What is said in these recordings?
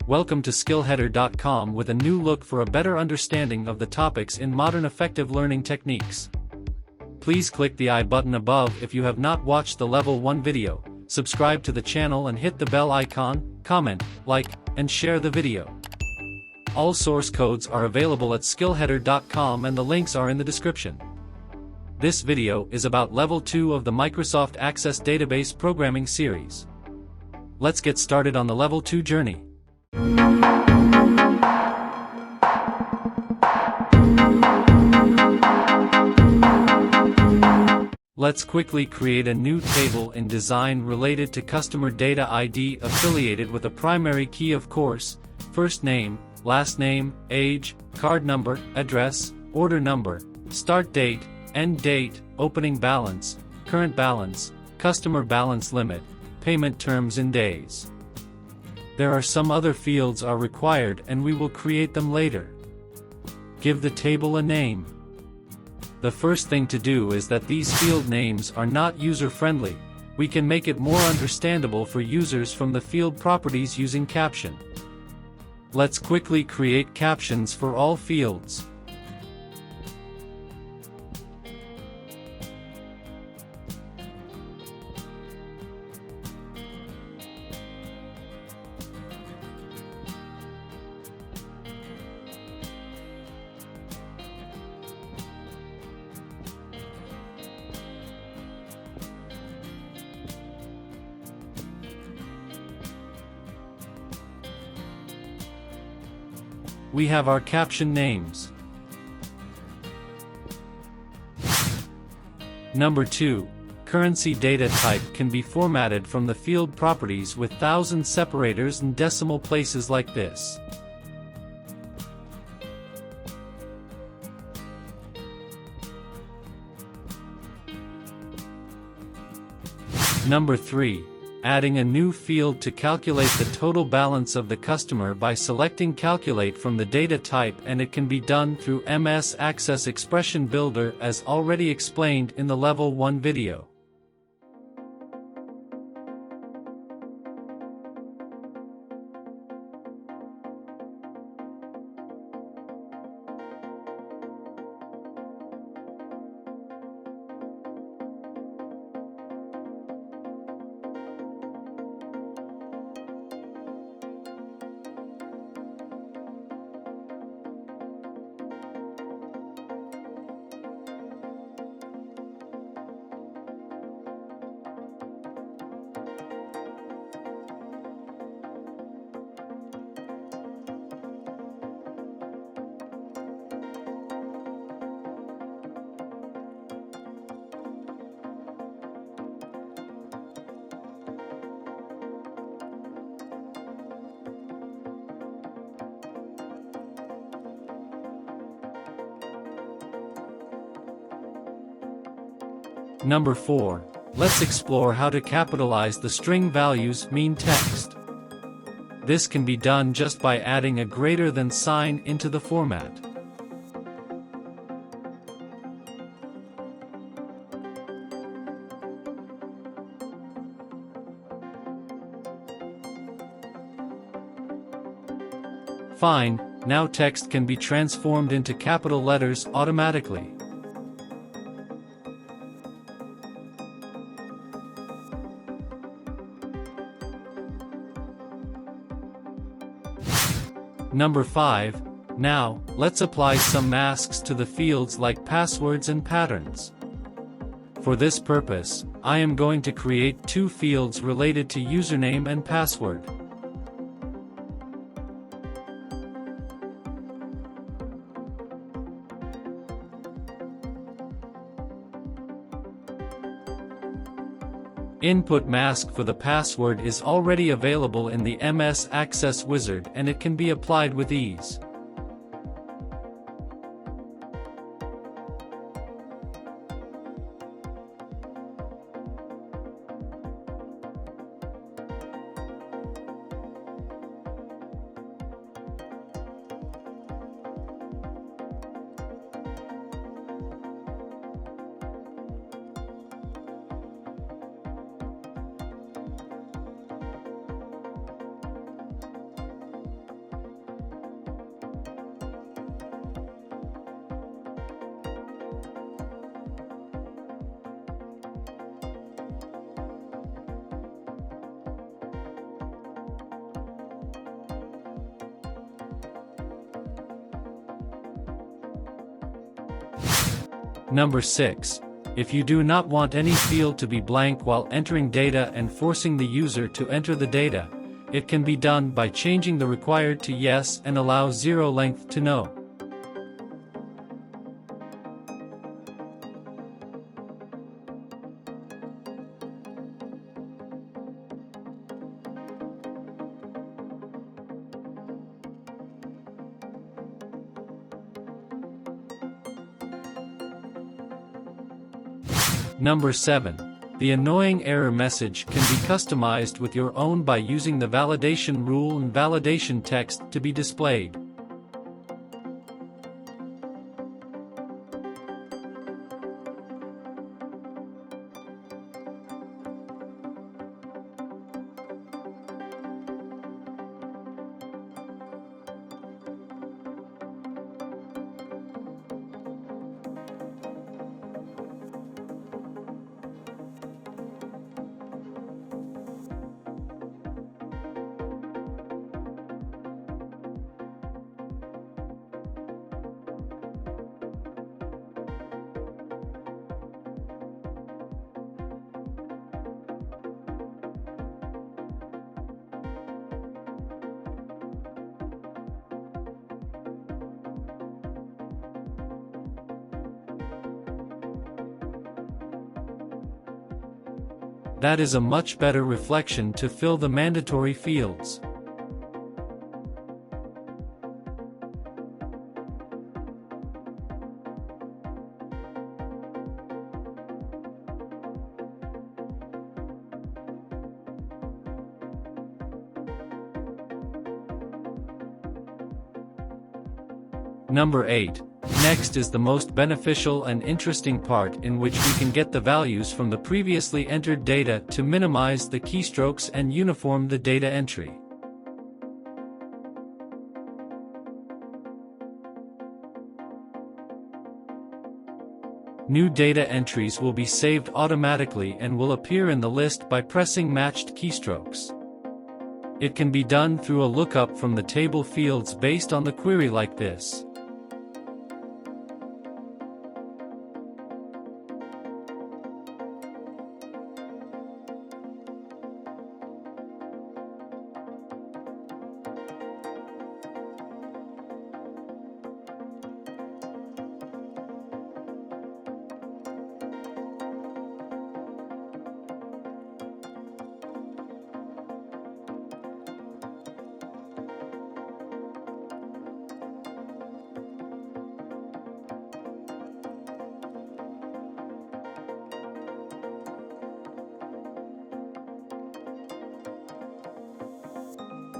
Welcome to SkillHeader.com with a new look for a better understanding of the topics in modern effective learning techniques. Please click the I button above if you have not watched the Level 1 video, subscribe to the channel and hit the bell icon, comment, like, and share the video. All source codes are available at SkillHeader.com and the links are in the description. This video is about Level 2 of the Microsoft Access Database Programming Series. Let's get started on the Level 2 journey. Let's quickly create a new table in design related to customer data ID affiliated with a primary key, of course, first name, last name, age, card number, address, order number, start date, end date, opening balance, current balance, customer balance limit, payment terms in days. There are some other fields are required and we will create them later. Give the table a name. The first thing to do is that these field names are not user-friendly. We can make it more understandable for users from the field properties using caption. Let's quickly create captions for all fields. We have our caption names. Number 2. Currency data type can be formatted from the field properties with thousand separators and decimal places like this. Number 3. Adding a new field to calculate the total balance of the customer by selecting Calculate from the data type, and it can be done through MS Access Expression Builder as already explained in the Level 1 video. Number 4. Let's explore how to capitalize the string values mean text. This can be done just by adding a greater than sign into the format. Fine, now text can be transformed into capital letters automatically. Number 5. Now, let's apply some masks to the fields like passwords and patterns. For this purpose, I am going to create two fields related to username and password. Input mask for the password is already available in the MS Access Wizard and it can be applied with ease. Number 6. If you do not want any field to be blank while entering data and forcing the user to enter the data, it can be done by changing the required to yes and allow zero length to no. Number 7. The annoying error message can be customized with your own by using the validation rule and validation text to be displayed. That is a much better reflection to fill the mandatory fields. Number 8. Next is the most beneficial and interesting part, in which we can get the values from the previously entered data to minimize the keystrokes and uniform the data entry. New data entries will be saved automatically and will appear in the list by pressing matched keystrokes. It can be done through a lookup from the table fields based on the query like this.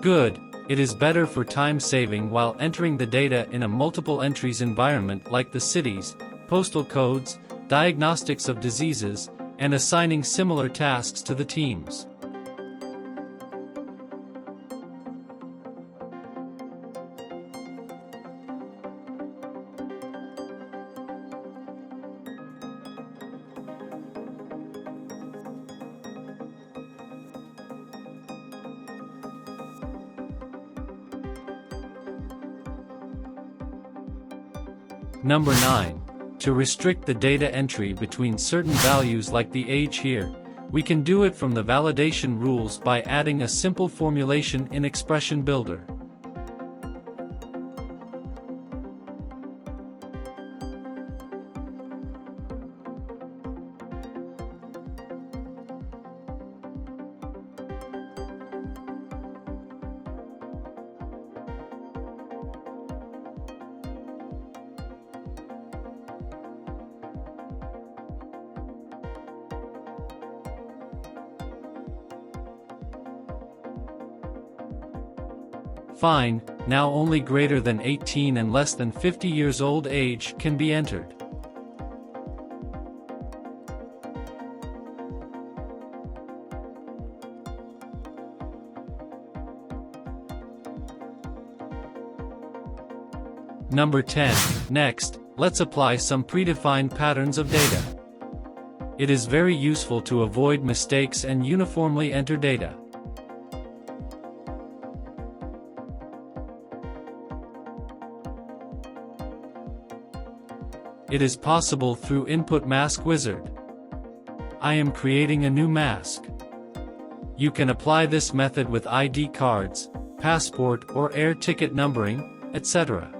Good. It is better for time saving while entering the data in a multiple entries environment like the cities, postal codes, diagnostics of diseases, and assigning similar tasks to the teams. Number 9. To restrict the data entry between certain values like the age here, we can do it from the validation rules by adding a simple formulation in Expression Builder. Fine, now only greater than 18 and less than 50 years old age can be entered. Number 10. Next, let's apply some predefined patterns of data. It is very useful to avoid mistakes and uniformly enter data. It is possible through Input Mask Wizard. I am creating a new mask. You can apply this method with ID cards, passport or air ticket numbering, etc.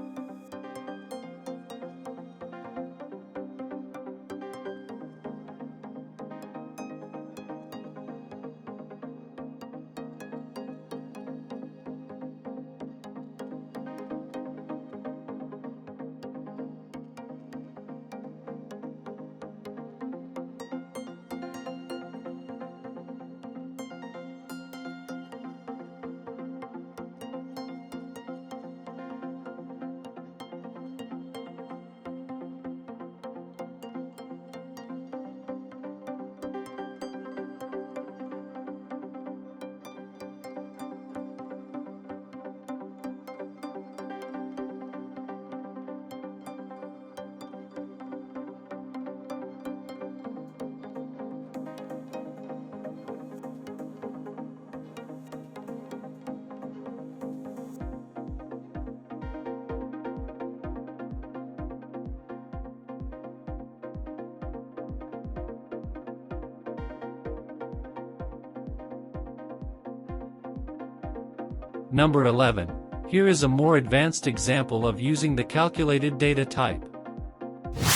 Number 11. Here is a more advanced example of using the calculated data type.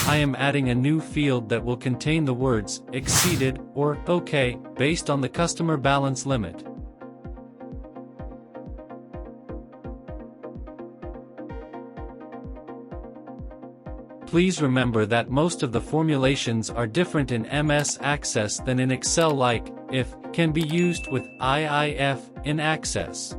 I am adding a new field that will contain the words exceeded or OK based on the customer balance limit. Please remember that most of the formulations are different in MS Access than in Excel, like if can be used with IIF in Access.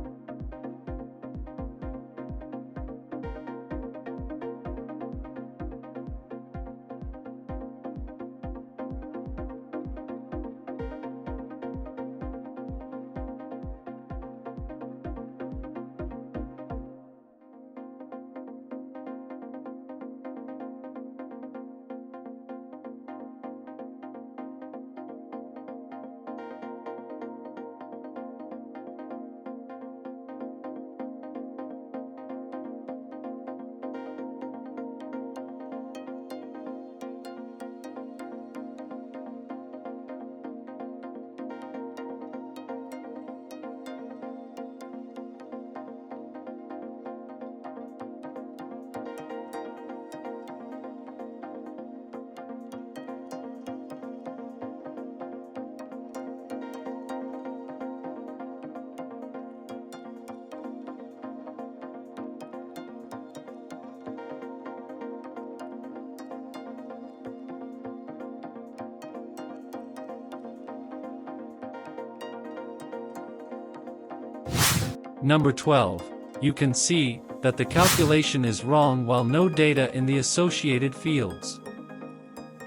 Number 12. You can see that the calculation is wrong while no data in the associated fields.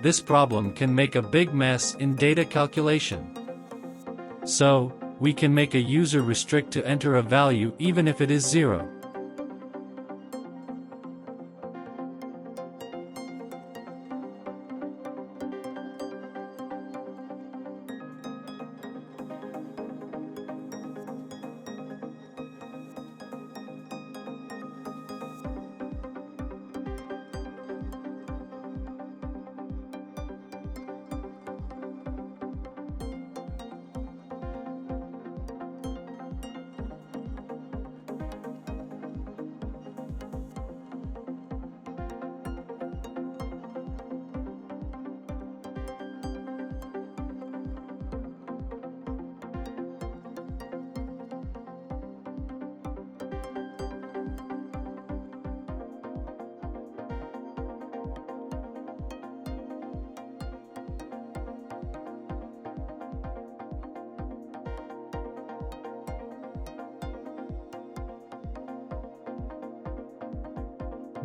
This problem can make a big mess in data calculation. So, we can make a user restrict to enter a value even if it is 0.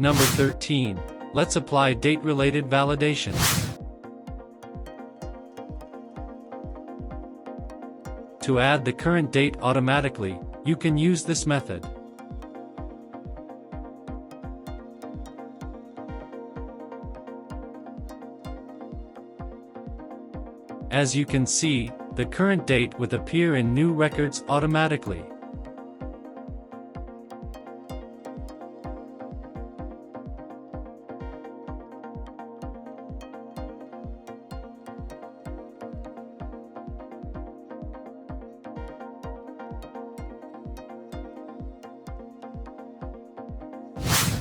Number 13. Let's apply date-related validation. To add the current date automatically, you can use this method. As you can see, the current date will appear in new records automatically.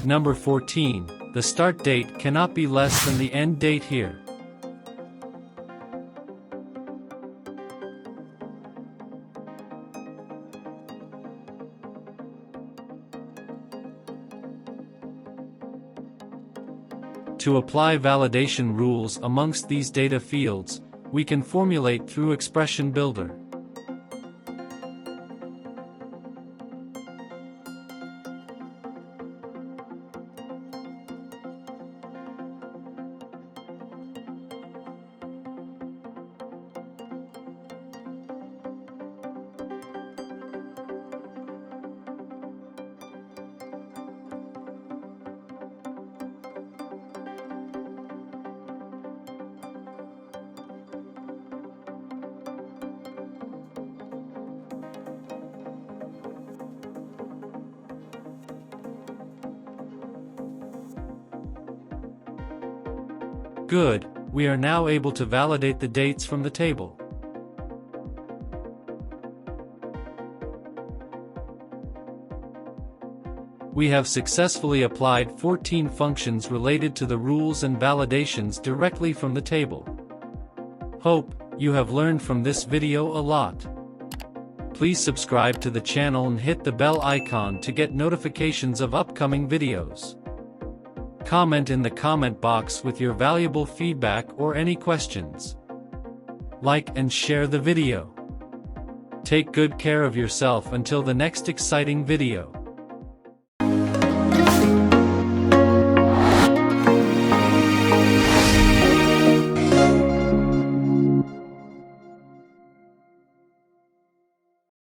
Number 14, the start date cannot be less than the end date here. To apply validation rules amongst these data fields, we can formulate through Expression Builder. Good, we are now able to validate the dates from the table. We have successfully applied 14 functions related to the rules and validations directly from the table. Hope you have learned from this video a lot. Please subscribe to the channel and hit the bell icon to get notifications of upcoming videos. Comment in the comment box with your valuable feedback or any questions. Like and share the video. Take good care of yourself until the next exciting video.